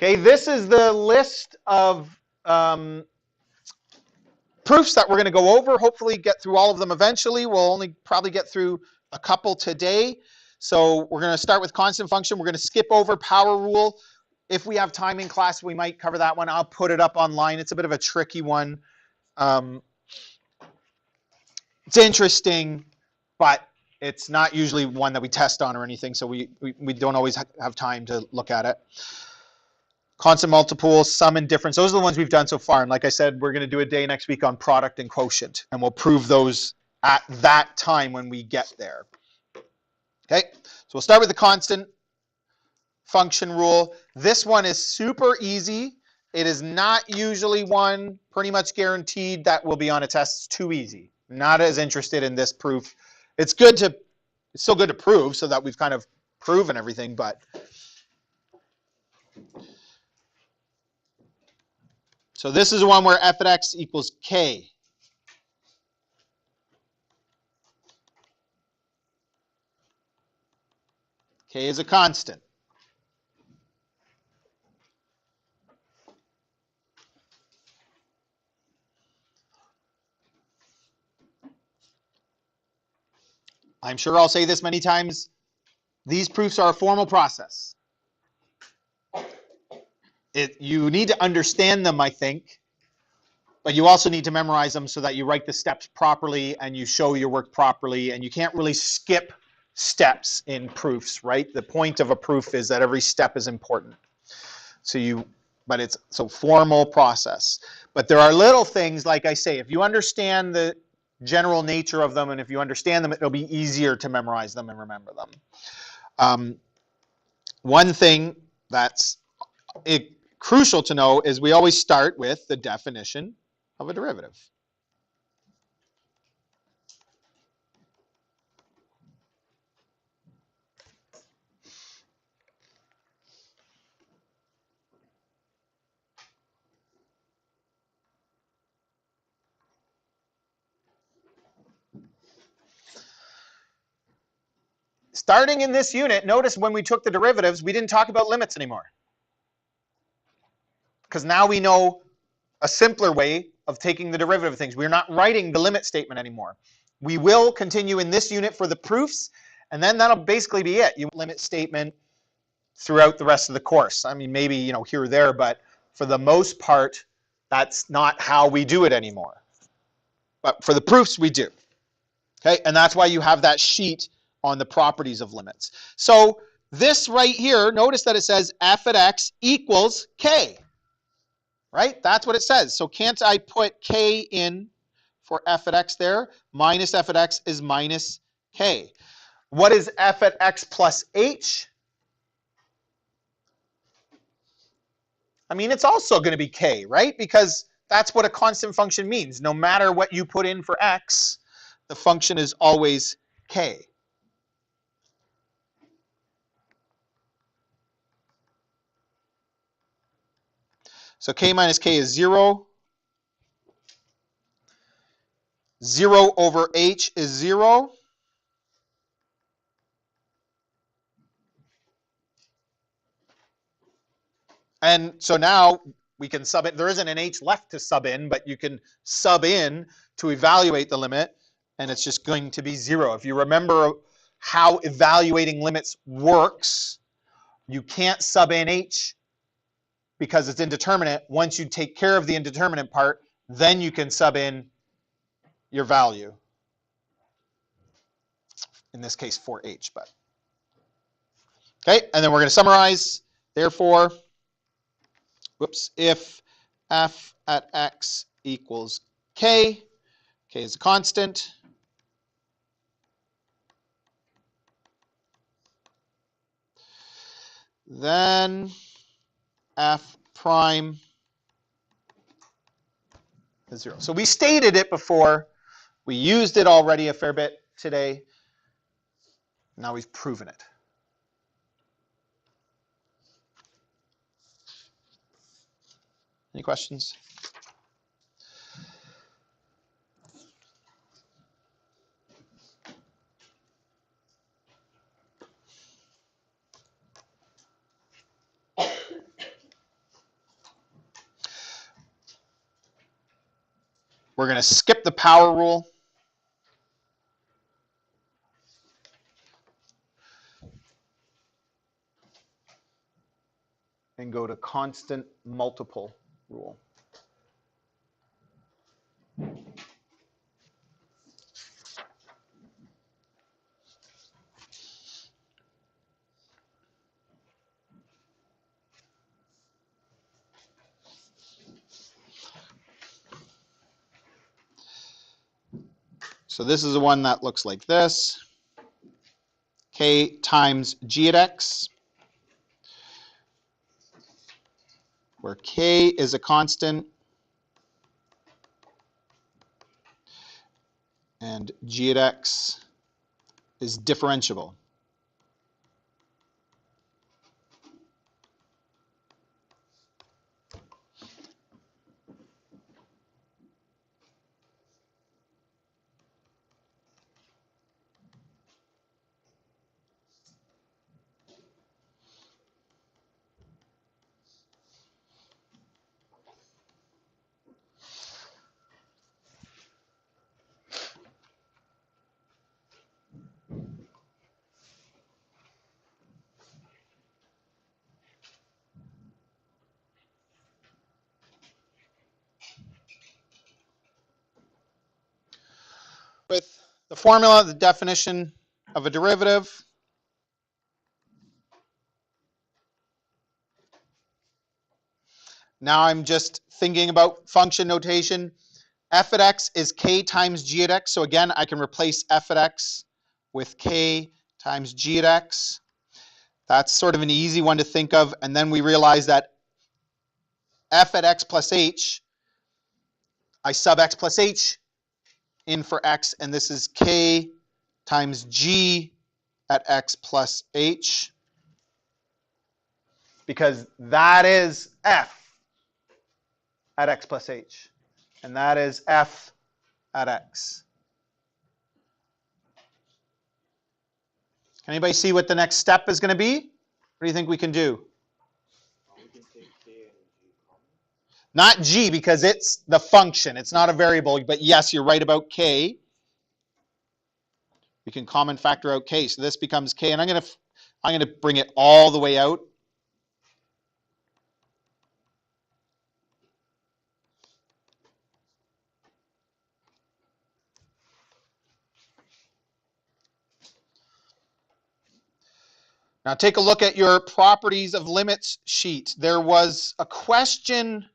Okay, this is the list of proofs that we're going to go over. Hopefully get through all of them eventually. We'll only probably get through a couple today. So we're going to start with constant function. We're going to skip over power rule. If we have time in class, we might cover that one. I'll put it up online. It's a bit of a tricky one. It's interesting, but it's not usually one that we test on or anything, so we don't always have time to look at it. Constant multiple, sum and difference. Those are the ones we've done so far. And like I said, we're going to do a day next week on product and quotient, and we'll prove those at that time when we get there. Okay, so we'll start with the constant function rule. This one is super easy. It is not usually one pretty much guaranteed that will be on a test. It's too easy. Not as interested in this proof. It's still good to prove so that we've kind of proven everything, but so this is one where f at x equals k. K is a constant. I'm sure I'll say this many times. These proofs are a formal process. You need to understand them, I think, but you also need to memorize them so that you write the steps properly and you show your work properly, and you can't really skip steps in proofs, right? The point of a proof is that every step is important. But it's so formal process. But there are little things, like I say, if you understand the general nature of them and if you understand them, it'll be easier to memorize them and remember them. One thing that's crucial to know is we always start with the definition of a derivative. Starting in this unit, notice when we took the derivatives, we didn't talk about limits anymore. Because now we know a simpler way of taking the derivative of things. We're not writing the limit statement anymore. We will continue in this unit for the proofs, and then that'll basically be it. You limit statement throughout the rest of the course. I mean, maybe here or there, but for the most part, that's not how we do it anymore. But for the proofs, we do. Okay, and that's why you have that sheet on the properties of limits. So this right here, notice that it says f at x equals k. Right? That's what it says. So can't I put k in for f at x there? Minus f at x is minus k. What is f at x plus h? I mean, it's also going to be k, right? Because that's what a constant function means. No matter what you put in for x, the function is always k. So k minus k is 0. 0 over h is 0. And so now we can sub it. There isn't an h left to sub in, but you can sub in to evaluate the limit, and it's just going to be 0. If you remember how evaluating limits works, you can't sub in h because it's indeterminate. Once you take care of the indeterminate part, then you can sub in your value. In this case, for h, but. Okay, and then we're going to summarize. Therefore, if f at x equals k, k is a constant, then f prime is 0. So we stated it before. We used it already a fair bit today. Now we've proven it. Any questions? We're going to skip the power rule. And go to constant multiple rule. So this is the one that looks like this. K times g at x, where k is a constant and g at x is differentiable. With the formula, the definition of a derivative, now I'm just thinking about function notation. F at x is k times g at x. So again, I can replace f at x with k times g at x. That's sort of an easy one to think of. And then we realize that f at x plus h, I sub x plus h in for x, and this is k times g at x plus h, because that is f at x plus h, and that is f at x. Can anybody see what the next step is going to be? What do you think we can do? Not g, because it's the function. It's not a variable, but yes, you're right about k. We can common factor out k. So this becomes k, and I'm going to bring it all the way out. Now take a look at your properties of limits sheet. There was a question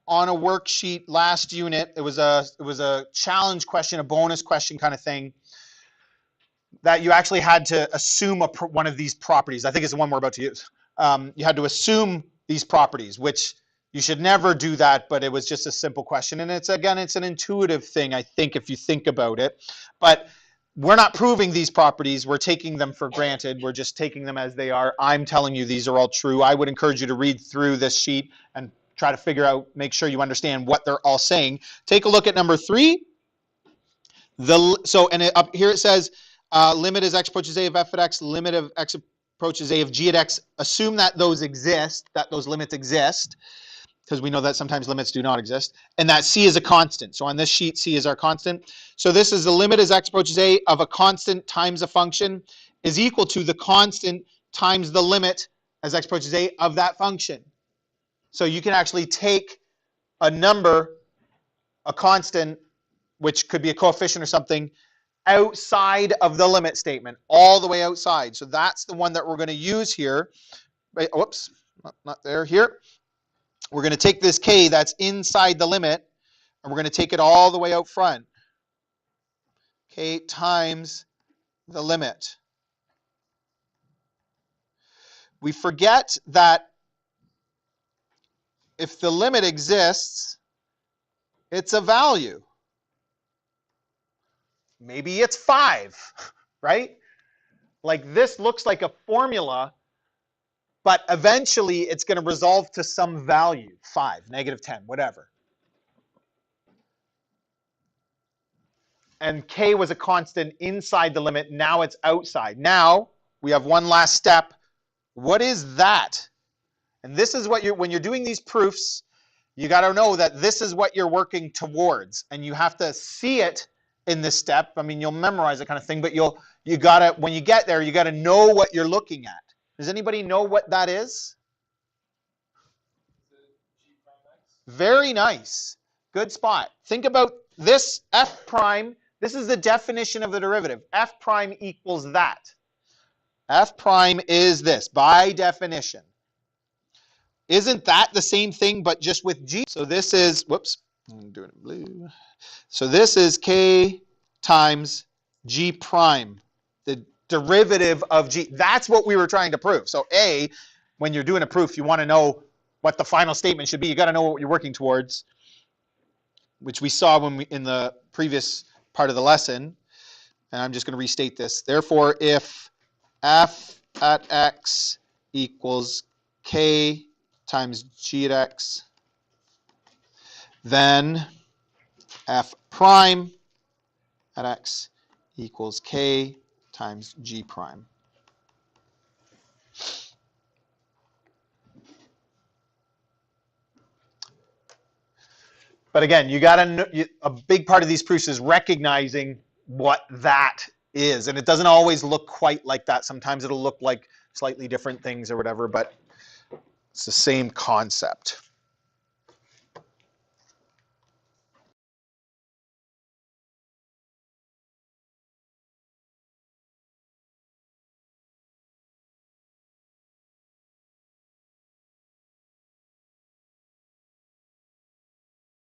on a worksheet last unit. It was a challenge question, a bonus question kind of thing, that you actually had to assume one of these properties. I think it's the one we're about to use. You had to assume these properties, which you should never do that, but it was just a simple question. And it's an intuitive thing, I think, if you think about it. But we're not proving these properties. We're taking them for granted. We're just taking them as they are. I'm telling you these are all true. I would encourage you to read through this sheet and try to figure out, make sure you understand what they're all saying. Take a look at number 3. Up here it says, limit as x approaches a of f at x, limit of x approaches a of g at x. Assume that those exist, that those limits exist, because we know that sometimes limits do not exist, and that c is a constant. So on this sheet, c is our constant. So this is the limit as x approaches a of a constant times a function is equal to the constant times the limit as x approaches a of that function. So you can actually take a number, a constant, which could be a coefficient or something, outside of the limit statement, all the way outside. So that's the one that we're going to use here. Whoops, not there, here. We're going to take this k that's inside the limit, and we're going to take it all the way out front. K times the limit. We forget that if the limit exists, it's a value. Maybe it's 5, right? Like this looks like a formula, but eventually it's going to resolve to some value, 5, -10, whatever. And k was a constant inside the limit. Now it's outside. Now we have one last step. What is that? And this is what when you're doing these proofs, You got to know that this is what you're working towards, and you have to see it in this step. I mean, you'll memorize that kind of thing, but you gotta, when you get there, you got to know what you're looking at. Does anybody know what that is? Very nice. Good spot. Think about this f prime. This is the definition of the derivative. F prime equals that. F prime is this, by definition. Isn't that the same thing, but just with g? So this is, whoops, I'm doing it blue. So this is k times g prime, the derivative of g. That's what we were trying to prove. So A, when you're doing a proof, you want to know what the final statement should be. You got to know what you're working towards, which we saw when in the previous part of the lesson. And I'm just going to restate this. Therefore, if f at x equals k times g at x, then f prime at x equals k times g prime. But again, you got to, a big part of these proofs is recognizing what that is. And it doesn't always look quite like that. Sometimes it'll look like slightly different things or whatever, but it's the same concept.